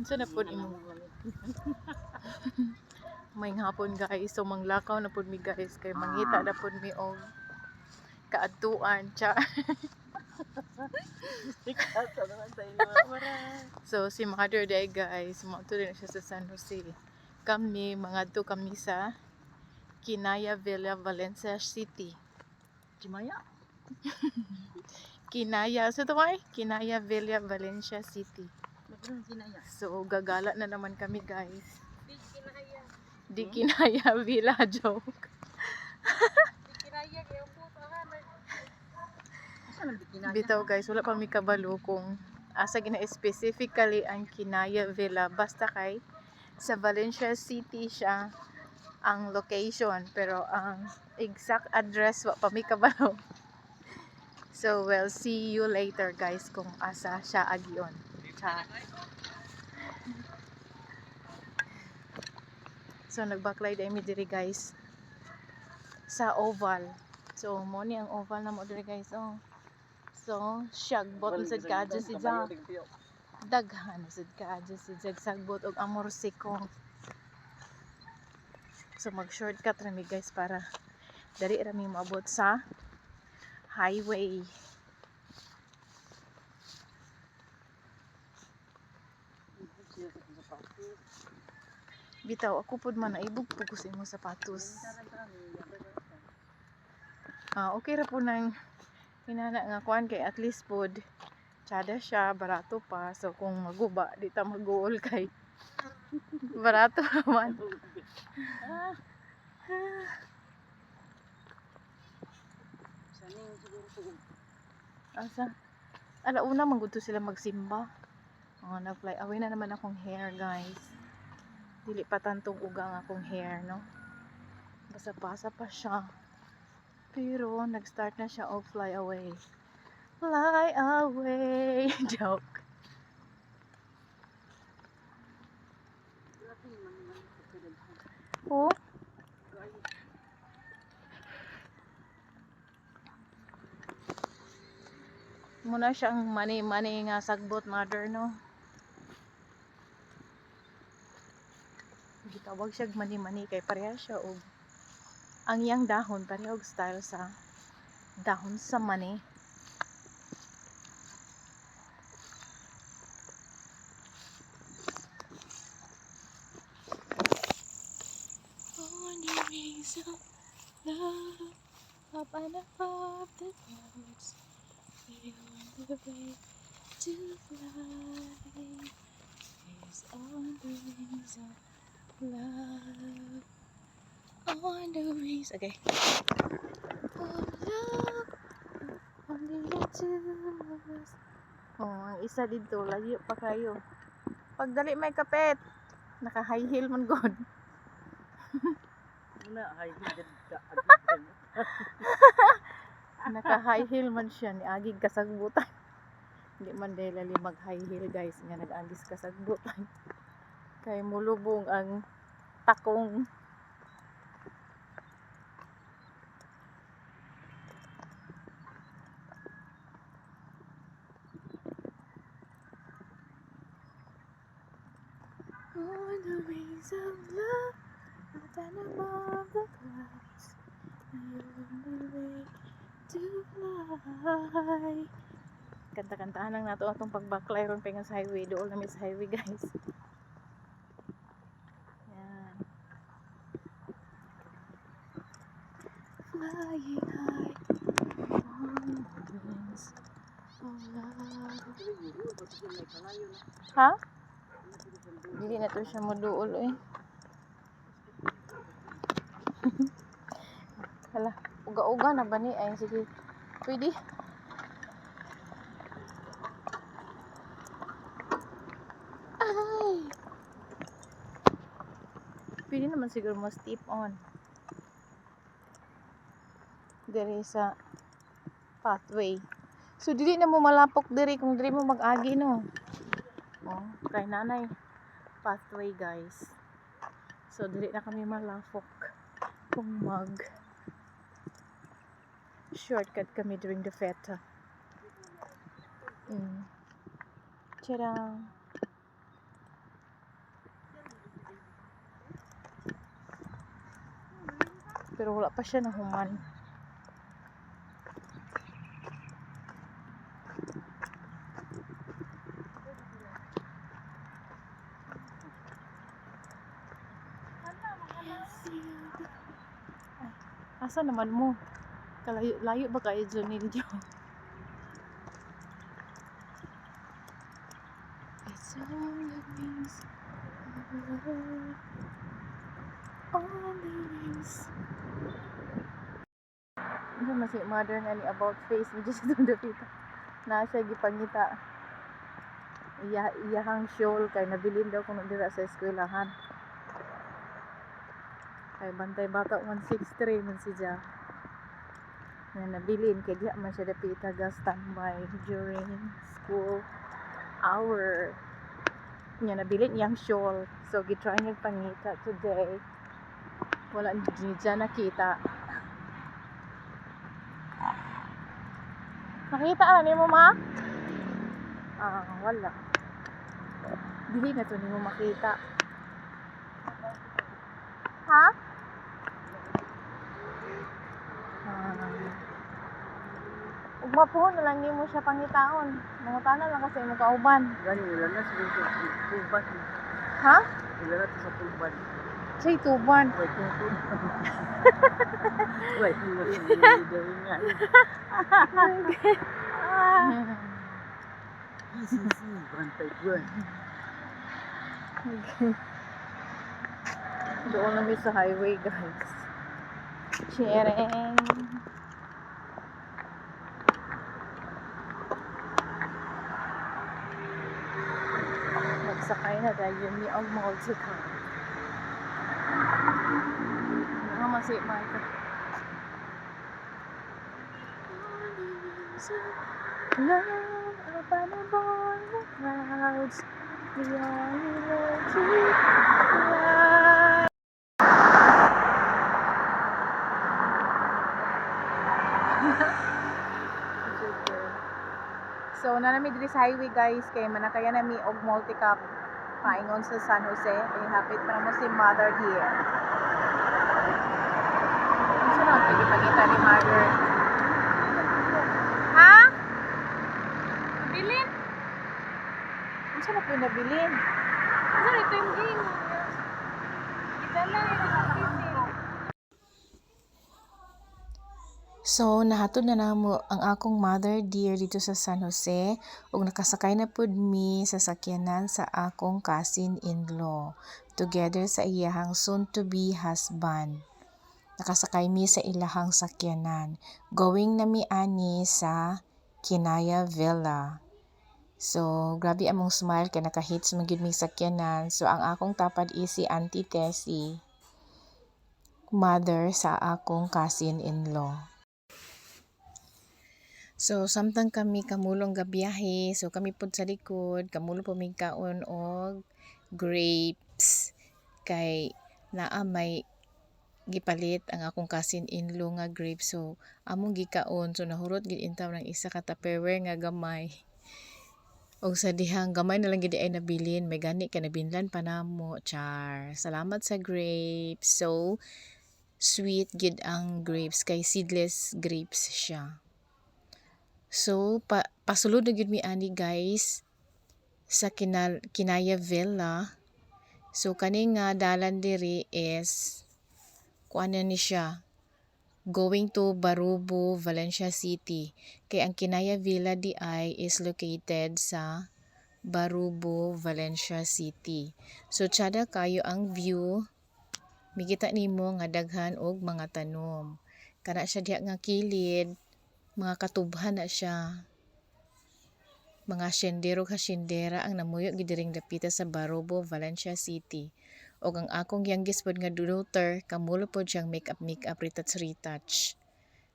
Unsa na pud imo? May hapon guys, so manglakaw na pud mi guys kay mangita na pud mi og kaadtuan cha. So si mother day guys, moto din siya sa San Jose. Kami mangadto kami sa Kinaya Villa, Valencia City. Chimaya? Kinaya, so ito ay Kinaya Villa, Valencia City. Nagkaroon Kinaya. So gagala na naman kami guys. Di Kinaya. Di Kinaya Villa, joke. Di Kinaya kaya po asa man di Kinaya? Bitaw guys, wala pa mi kabalo kung asa gina specifically ang Kinaya Villa, basta kay sa Valencia City siya ang location, pero ang exact address wa pa mi kabalo. So we'll see you later guys kung asa siya agion. Cha. So nagbaklay dai mi diri guys sa oval. So mo ni ang oval na mo diri guys. Oh. So shagbot sa kadyo si Jack. Daghan sad kadyo si Jack sagbot og amor sikong. So mag shortcut ra mi guys para dali ra mi maabot sa highway. Bitaw ako pud man naibog pud ko sa imong sapatos. Okay ra po nang hinana nga kuan kay at least pud tsada siya, barato pa. So kung maguba di ta maguol kay barato naman. Saning siguro po. Asa? Alauna man gud to sila magsimba. Nag-fly away na naman akong hair guys. Dili pa tantong uga ang akong hair, no? Basa-basa pa siya. Pero nag-start na siya og fly away. Fly away. Joke. Oh. Muna siyang mani-mani nga sagbot mother, no? Gitawag siya mani-mani kay pareha siya og ang iyang dahon pareha og style sa dahon sa mani. On the wings of love, up and above the clouds, we on the way to fly. Is on the wings of love. On the wings, okay. Of love, only the two of us. Ang isa dito, layo pa kayo. Pagdali may kapet, naka high heel man god. Una high heel ka. Naka high heel man siya, ni agig kasagbutan. Hindi man dahil lali mag high heel guys, nga nag-agis kasagbutan. Kay mulubong ang takong. On the wings of love, up and above the clouds, you're on the way to fly. Kanta-kantahan lang nato atong pagbaklay ron pengen sa highway. Doon namin sa highway guys. Yan. Flying high on the wings of love. Ha? Dili na to siya moduol eh. Hala, uga-uga na ba ni? Ay, sige. Pwede. Ay! Pwede naman siguro mo step on. Diri sa pathway. So, dili na mo malapok diri kung diri mo mag-agi, no? Oh, kay nanay. Pathway, guys. So, dili na kami malapok kung shortcut kami during the feta. Tara! Pero wala pa siya nahuman. Asa naman mo? Layo ba kayo dyan ninyo? It's all the wings of love. All the wings. Ano masih mother nga ni about face ni just doon dapita. Na siya gipangita. Iyahang shawl kay nabilin daw kung dira sa eskwelahan. Kay bantay bata 163 man siya. Na nabilin kay diha man siya dapita ga standby during school hour. Nya nabilin iyang shawl. So gitry niya pangita today. Wala niya nakita. Nakita na nimo ma? Wala. Dili na to nimo makita. Ha? Ugma po na lang nimo siya pangitaon. Mangutana lang kasi mo kauban. Gani nila na sa tuban. Ha? Nila na sa tuban. Say tuban. Wait, tuban. Wait, tuban nga. Sisi, bantay buwan. Doon namin sa highway, guys. Sharing. Magsakay na dahil yun ni ang multi-car. Ano masih Mike? Love up on the boy the clouds. The only way to fly. So nanami diri sa highway guys kay manakaya nami og multi-cap paingon sa San Jose ay hapit pa mo si Mother here. Ano na pagipagita ni Mother? Ha? Bilin? Ano na po nabilin? Ano ito yung game? Kita lang yung So, nahatod na namo ang akong mother dear dito sa San Jose ug nakasakay na pud mi sa sakyanan sa akong cousin-in-law together sa iyahang soon-to-be husband. Nakasakay mi sa ilahang sakyanan. Going na mi ani sa Kinaya Villa. So, grabe among smile kay naka-hits man gyud mi sakyanan. So, ang akong tapad is si Auntie Tessie, mother sa akong cousin-in-law. So, samtang kami kamulong gabiyahe, so kami pud sa likod, kamulong pumigkaon og grapes. Kay naa may gipalit ang akong cousin-in-law nga grapes. So, among gikaon. So, nahurot gid intaw ng isa ka Tupperware nga gamay. Og sa dihang gamay na lang gid ay nabilin, may gani kay nabinlan pa namo. Char. Salamat sa grapes. So, sweet gid ang grapes kay seedless grapes siya. So, pasulod na gyud mi ani guys sa Kinaya Villa. So, kani nga dalan diri is kuan ni siya going to Barubo, Valencia City. Kay ang Kinaya Villa di ay is located sa Barubo, Valencia City. So, tsada kayo ang view. Mikita nimo nga daghan og mga tanom. Kana siya diha nga kilid. Mga katubhan na siya. Mga sendero kasindera ang namuyo gidiring dapita sa Barubo, Valencia City. Og ang akong youngest pod nga daughter, kamulo pod siyang makeup retouch.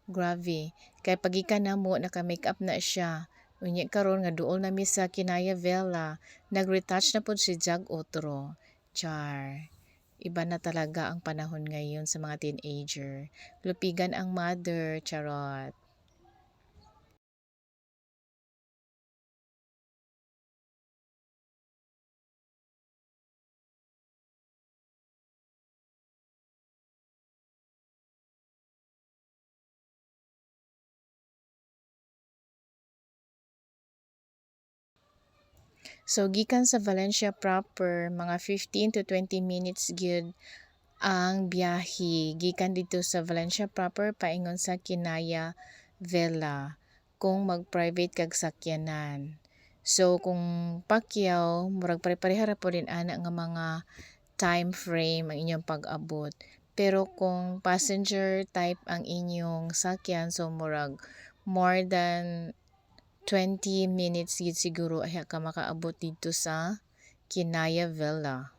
Grabe. Kay pagikan namo naka-makeup na siya. Unya karon nga duol na mi sa Kinaya Villa, nag-retouch na pod si Jag Otro. Char. Iba na talaga ang panahon ngayon sa mga teenager. Lupigan ang mother, charot. So gikan sa Valencia proper mga 15 to 20 minutes gyud ang biyahe gikan dito sa Valencia proper paingon sa Kinaya Villa kung mag-private kag sakyanan. So kung Pacquiao murag pare-pareha ra po din ana nga mga time frame ang inyong pag-abot. Pero kung passenger type ang inyong sakyan so murag more than 20 minutes gid siguro ay ka makaabot dito sa Kinaya Villa.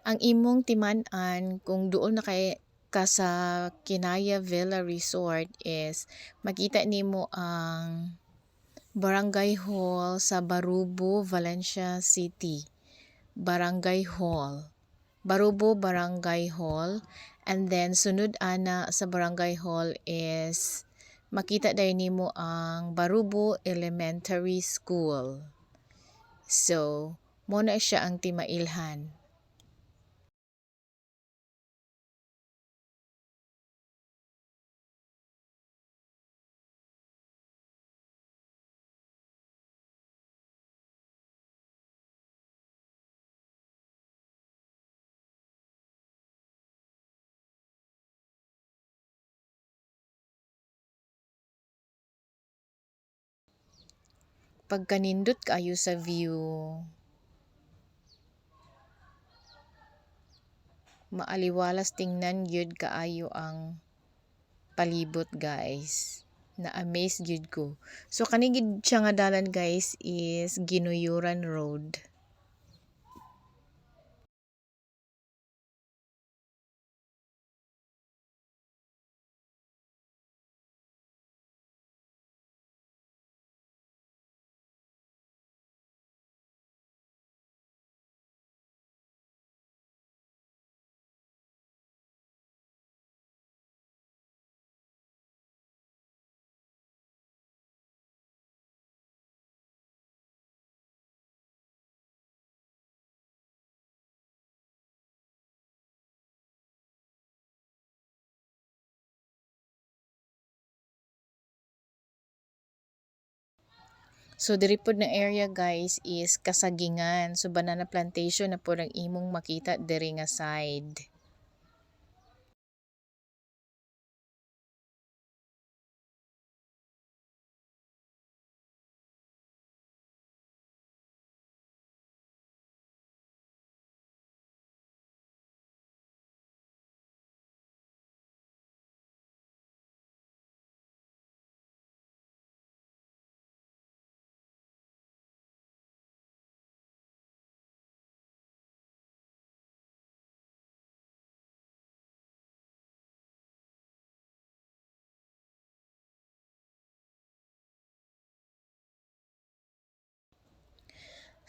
Ang imong timan-an kung duol na kay ka sa Kinaya Villa Resort is makita nimo ang Barangay Hall sa Barubo, Valencia City. Barangay Hall. Barubo Barangay Hall. And then sunod ana sa Barangay Hall is makita dahil nimo ang Barubo Elementary School. So, mo na siya ang timailhan. Pagkanindot kayo sa view, maaliwalas tingnan gyud kaayo ang palibot guys. Na-amaze gyud ko. So kani gid siya nga dalan guys is Ginuyuran Road. So diri pod na area guys is Kasagingan. So banana plantation na pod ang imong makita diri nga side.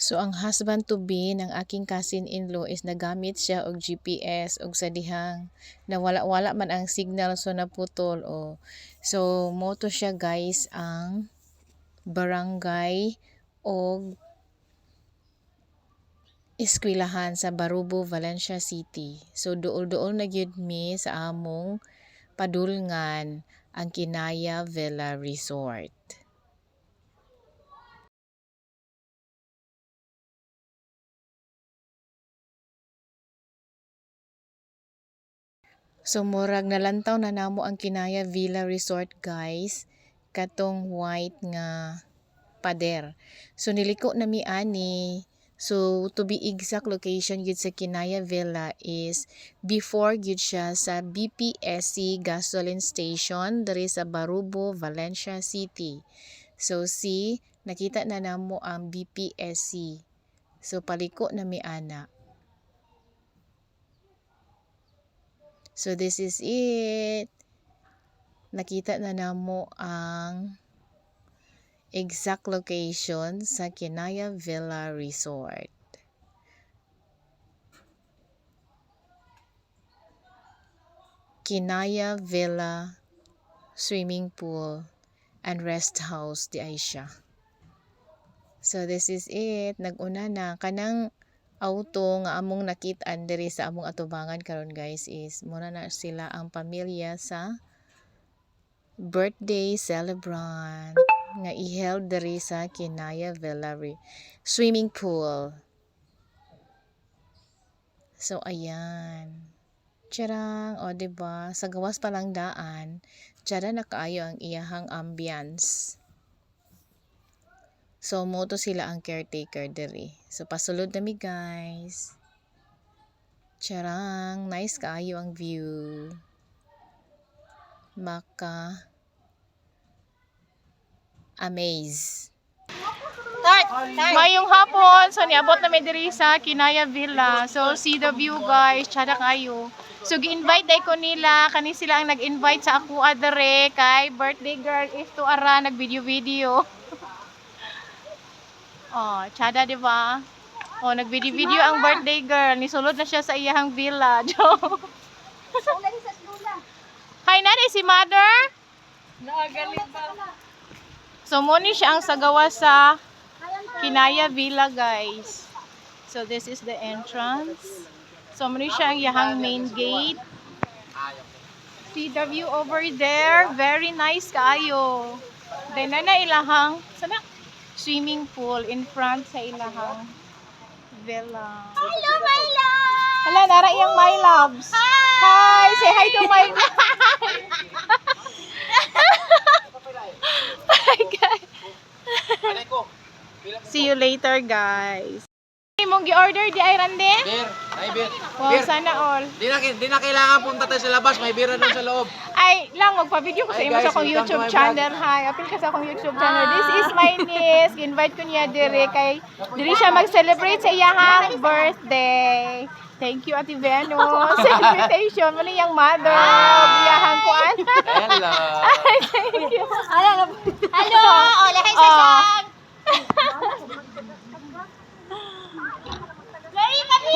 So ang husband to be ng aking cousin-in-law is nagamit siya og GPS og sa dihang nawala-wala man ang signal so naputol o. So mo to siya guys ang barangay og eskwelahan sa Barubo, Valencia City. So duol-duol na gyud mi sa among padulngan ang Kinaya Villa Resort. So murag nalantaw na namo ang Kinaya Villa Resort guys katong white nga pader. So niliko na mi ani. So to be exact location gyud sa Kinaya Villa is before gyud siya sa BPSC gasoline station diri sa Barubo, Valencia City. So see, nakita na namo ang BPSC. So paliko na mi ana. So this is it. Nakita na namo ang exact location sa Kinaya Villa Resort. Kinaya Villa Swimming Pool and Rest House di ay siya. So this is it. Naguna na kanang auto nga among nakit-an diri sa among atubangan karon guys is muna na sila ang pamilya sa birthday celebrant nga i-held diri sa Kinaya Villa swimming pool. So ayan. Tiyarang, o diba, sa gawas palang daan, tiyara na kaayo ang iyahang ambience. So, moto sila ang caretaker diri. So, pasulod nami guys. Tiyarang, nice kaayo ang view. Maka amaze. Mayong hapon, so niabot namin diri sa Kinaya Villa. So, see the view guys, tiyara kayo. So, gi-invite day ko nila. Kani sila ang nag-invite sa ako adere kay birthday girl is to ara nag-video-video. Oh, tsada di ba? Oh, nag-video-video ang birthday girl. Nisulod na siya sa iyahang villa. Hi, nari si mother. Nakagalit ba? So, muni siya ang sagawa sa Kinaya Villa, guys. So, this is the entrance. So, muni siya ang iyahang main gate. See the view over there. Very nice kaayo. Then, na ilahang, sana? Swimming pool in front sa ilahang villa. Hello, my love! Hala, nara iyang my loves. Hi! Say hi to my Hi, guys. See you later, guys. Mong gi-order di ay rande? Beer, ay beer. Wow, sana all. Di na kailangan punta tayo sa labas, may beer doon sa loob. Ay, lang, magpa-video ko sa Hi, imo guys, sa akong welcome to YouTube my channel. Hi, apil ka sa akong YouTube channel. This is my niece. Invite ko niya dire kay diri siya mag-celebrate sa iyahang birthday. Thank you, Ate Venus. Sa invitation mo niyang mother. Iyahang kuan. Hello. Ay, thank you. Hello! Hola, hi, Sasang! Very kami!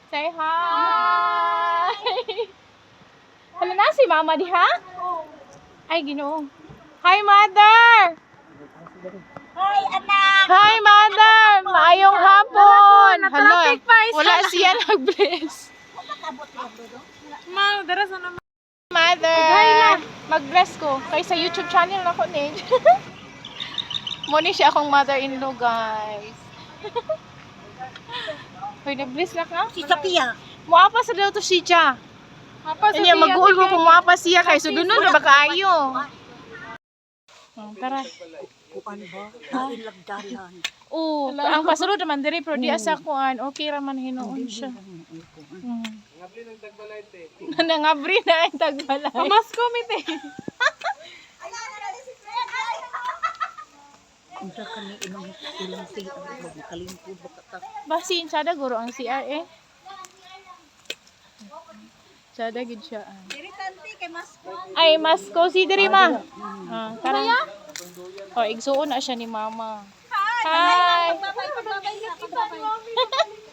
Say hi. Hala na si Mama diha? Ay, Ginoo. Hi, Mother. Hi, anak! Hi, Mother. Maayong hapon. Hala, pa, wala siya nag-bless. Ma, daras na naman. Mother, mag-bless ko. Kay sa YouTube channel na ko ni. Muni siya akong mother-in-law, guys. Hoy, nag-bless na ka? Si Sophia. Muapa sa daw to siya. Ano yan, mag-uul ko kung muapa siya kay so doon na ba kaayo? Tara. Kuan ba? Dahil lagdalan. Oo, ang pasulod naman diri pero di asa kuan. Okay ra man hinuon siya. Nangabri na ang tagbalay. Mas komite. Unsa kani imong ilang siya ang kalimpod bakata. Basin siya da guro ang CR eh. Sada gid siya. Diri tanti kay Masko. Ay, mas cozy diri ma. Tara. Oh, igsuon na siya ni mama. Hi. Pagbabay na kita.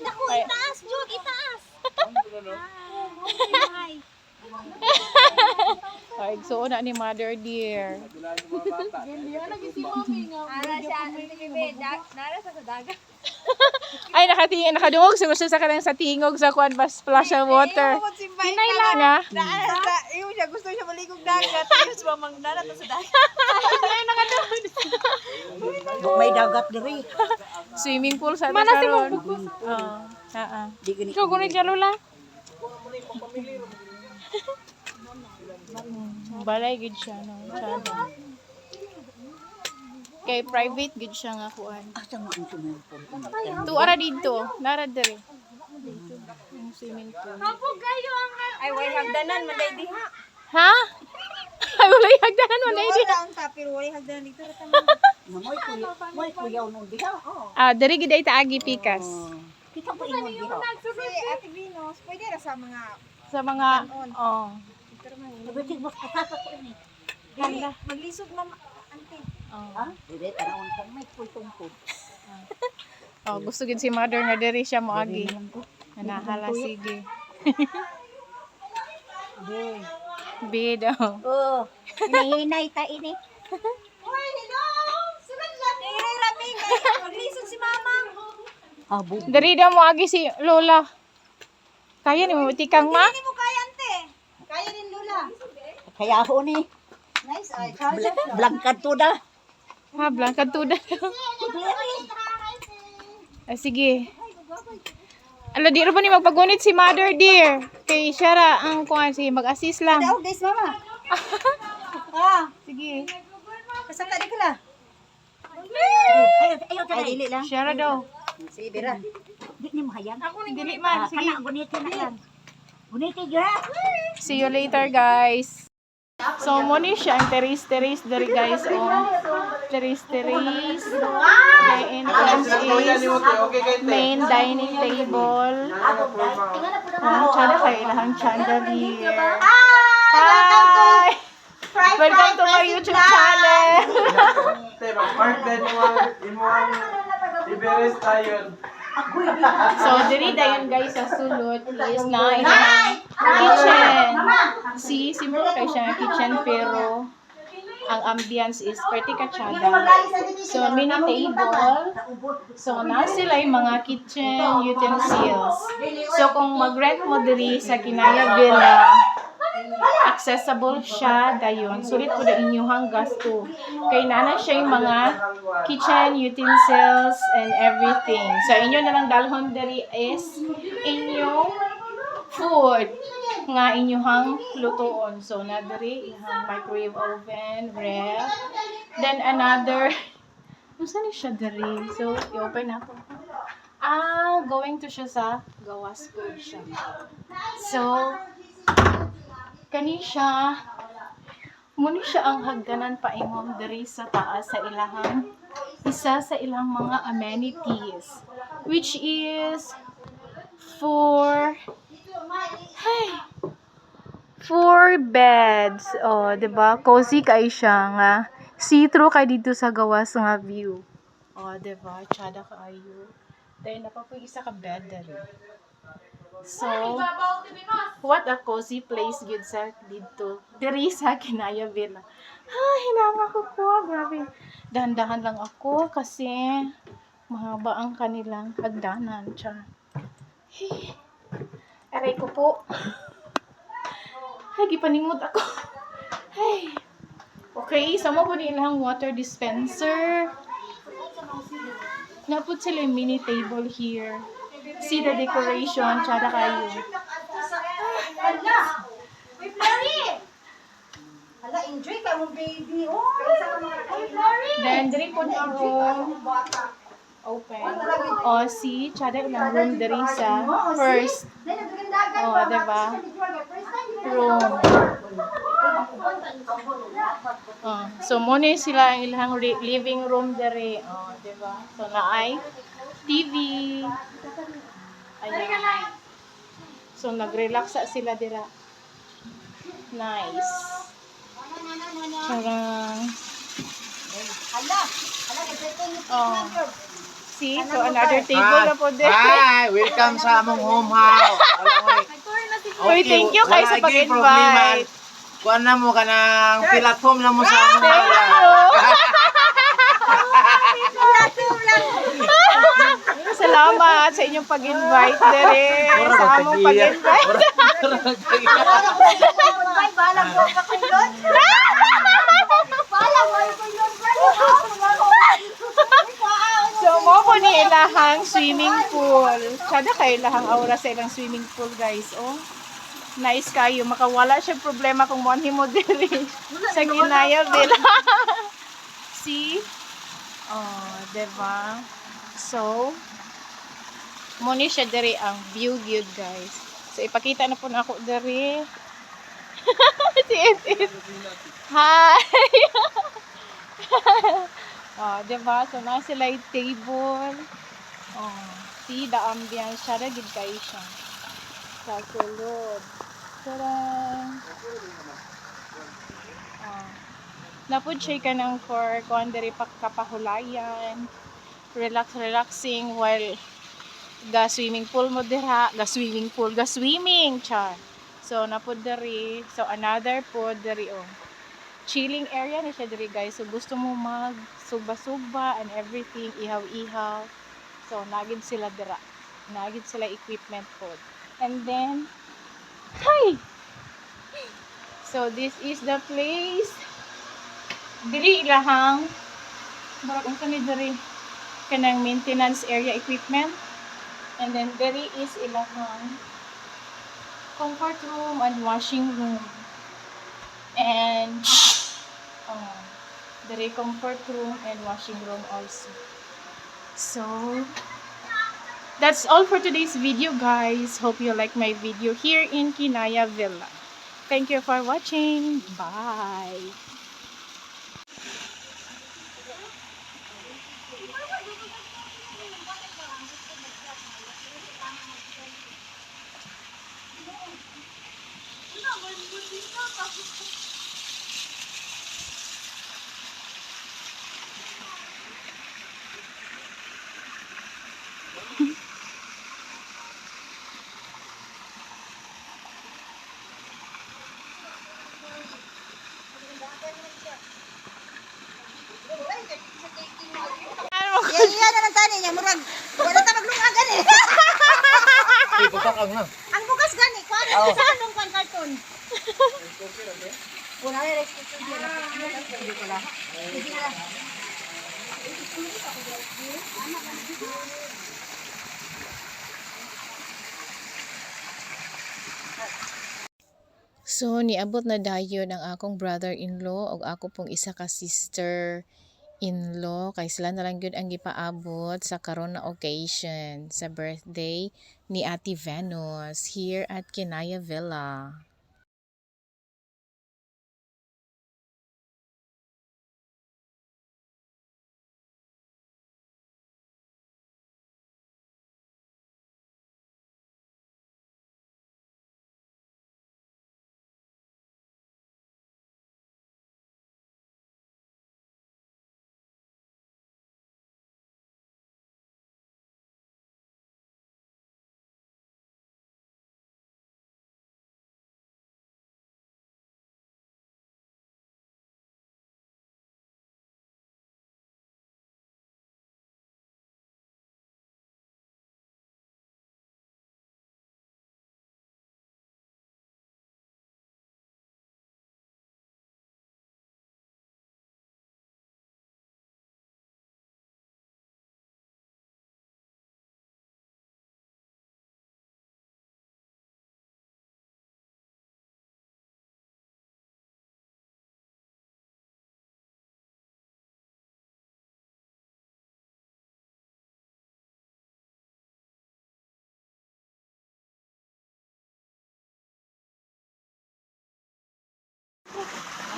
Naku, Ay. itaas, Jud, itaas. Hi. Oh, igsuon na ni mother dear. Ara siya, bebe, nara sa dagat. Ay, nakadungog siguro siya sa kanang sa tingog sa kuan bas splash of water. Hinay lang nga. Iyo siya, gusto siya maligog dagat. Iyo siya mangnara sa dagat. May dagat diri. Swimming pool sa Mana si karon. Mong Oo. Di gani. Ikaw gunit siya, Lola. Balay gid siya no. Tsada. Kay private gid siya nga kuan. Asa mo ang swimming pool? Tu ara dito, nara diri. Yung swimming pool. Ay, way hagdanan, manday diha. Ha? Ay wala hagdanan mo na idi. Wala ang tapir, way hagdanan dito. Moy kuyaw nung diha. Ah, diri gid ay taagi pikas. Kita pa ingon diha. Si Ate Venus, pwede ra sa mga Sa mga Nabitig mas katasa ko ini. dili, maglisod mama. Ante. Ha? Dire tanawon kang may pultong po. Oh, gusto gid si mother nga diri siya moagi. Nahala sige. Be daw. Oh, hinay ta ini. Hoy, hello! Abo. Dari daw mo agi si Lola. Kaya ni mo tikang ma? Kaya ako ni. Blangkad to da. Ha, blangkad to daw. Ah, sige. Ala, di rin ba ni magpagunit si Mother, dear? Kay siya ra ang kuha si mag-assist lang. Guys, mama. Sige. Kasaka di ka la. Ay, dili lang. Siya ra daw. Si Bira. Di ni mahayang. Dili man. Sige. Kana gunitin na yan. Gunitin gira. See you later, guys. So, mo ni siya ang teris-teris dari guys. Oh. Teris-teris. The entrance is Okay, kay main dining table. Tsada kayo ilahang chandelier. Hi! Welcome to my YouTube channel. Mark din mo ang Iberes tayo. So, diri dayon guys sa sulod is na ilang kitchen. See, simple kayo siya kitchen pero ang ambience is pretty kachada. So, mini table. So, na sila yung mga kitchen utensils. So, kung mag-rent mo diri sa Kinaya Villa, accessible siya dayon. Sulit ko na inyuhang gasto. Kay nana siya yung mga kitchen utensils and everything. So, inyo na lang dalhon diri is inyong food nga inyuhang lutoon. So, na diri ihang microwave oven, ref. Then, another, saan siya diri? So, i-open nato. Going to siya sa gawas po siya. So, kani siya, muna siya ang hagdanan pa imong diri sa taas sa ilahang isa sa ilang mga amenities, which is for beds. Oh, 'di ba? Cozy kay siya nga. See-through kay dito sa gawas nga view. Oh, 'di ba? Tsada kaayo. Dahil napapoy isa ka bed dali. So, what a cozy place gid sa dito. Diri sa Kinaya Villa. Hinanga ko po. Grabe. Dahan-dahan lang ako kasi mahaba ang kanilang hagdanan. Hey. Aray ko po. Ay, gipaningod ako. Hey. Okay, sama po nilang water dispenser. Naput sila yung mini table here. See the decoration, tsada kayo. Hala, enjoy ka mo, baby. Then, diri po na room. Open. O, see, tsada ilang room diri sa first. O, diba? Room. So, muna sila ang ilang living room diri. O, diba? So, naay TV. Ayan. So, nag-relax sila dira. Nice. Charang. Oh. See? So, another table na po din. Hi! Welcome sa among home house. Uy, thank you kayo sa pag-invite. Kuan na mo ka ng platform na mo sa among Thank wala. Salamat sa inyong pag-invite dere. Sa among pag-invite. So, mo po ni ilahang swimming pool. Kada kayo ilahang aura sa ilang swimming pool, guys. Oh, nice kayo. Makawala siya problema kung money mo diri sa Kinaya Villa. See? Oh, diba? So, muna siya diri ang view good, guys. So, ipakita na po na ako diri. Hi! Oh, diba? So, na sila yung table. Oh, see the ambience. Siya na gid kayo siya. Sa sulod. Tadaan! Oh. Napod siya ka ng for kung diri pa kapahulayan. Relaxing while ga swimming pool mo dira. Ga swimming char. So, napod diri. So, another pod diri, oh. chilling area na siya diri guys. So gusto mo mag sugba-sugba and everything, ihaw-ihaw. So nagid sila dira. Nagid sila equipment pod. And then hi. So this is the place. Diri ilahang barag unsa ni diri kanang maintenance area equipment. And then diri is ilahang comfort room and washing room. And the comfort room and washing room also. So that's all for today's video guys. Hope you like my video here in Kinaya Villa. Thank you for watching. Bye. Iya na lang tani niya murag. Wala ta maglungag gani. Ang bukas gani, kuan sa anong kan karton. Wala na restriction dyan. Hindi ko lang. So niabot na dayon ang akong brother-in-law ug ako pong isa ka sister-in-law kay sila na lang gyud ang gipaabot sa karon na occasion sa birthday ni Ate Venus here at Kinaya Villa.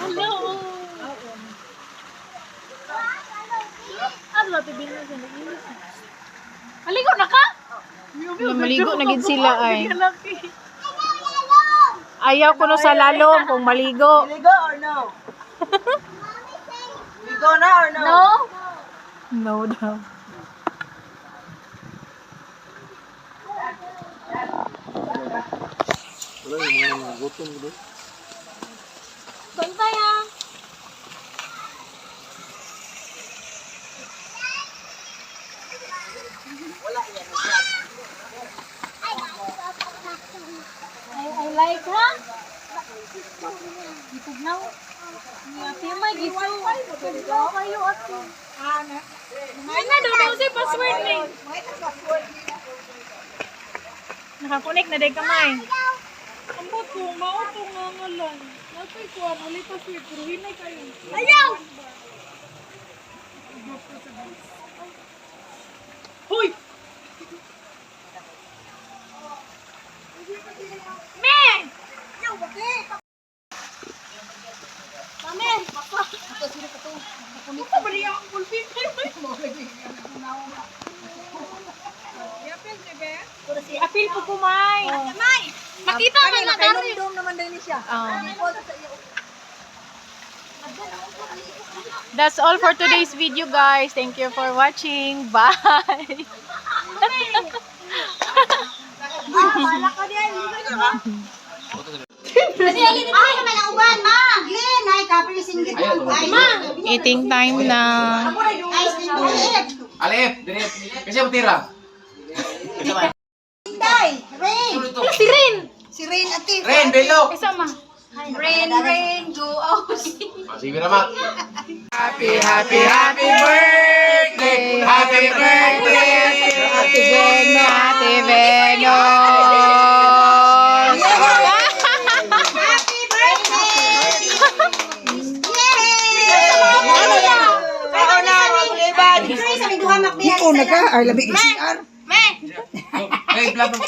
Hello. Ano tibil na sa nag-inis. Maligo na ka? Maligo na gid sila ay. Ayaw ko no sa lalom kung maligo. Ligo or no? Ligo na or no? No? No daw. Bantay ah. I like ha? Itugnaw. Ate may giso. Itugnaw kayo ate. Ay na daw daw si password ni. Nakakonek na day kamay. Ambot ko, mauto nga nga lang. Napay ko, malipas ko, pero hinay kayo. Ayaw! Hoy! Men! Yaw, bakit? Mamen! Ito, sino ka to? Ito ba niya ang pulpin? Yapil, diba? Apil po kumay. May! Makita ka na dari. Nakainom naman din siya. That's all for today's video guys. Thank you for watching. Bye! Wala ka din. Kasi alin naman ang uban, ma. Glenn, ay, kaprisin eating time na. Alif, direct. Kasi mo tira. Si Rin! Ren, belok. Kasama. Rain, go out. Sige naman. Happy birthday! Happy birthday! Ate Venos! Ikaw na ka, ay labi CR. Hey, vlog mo.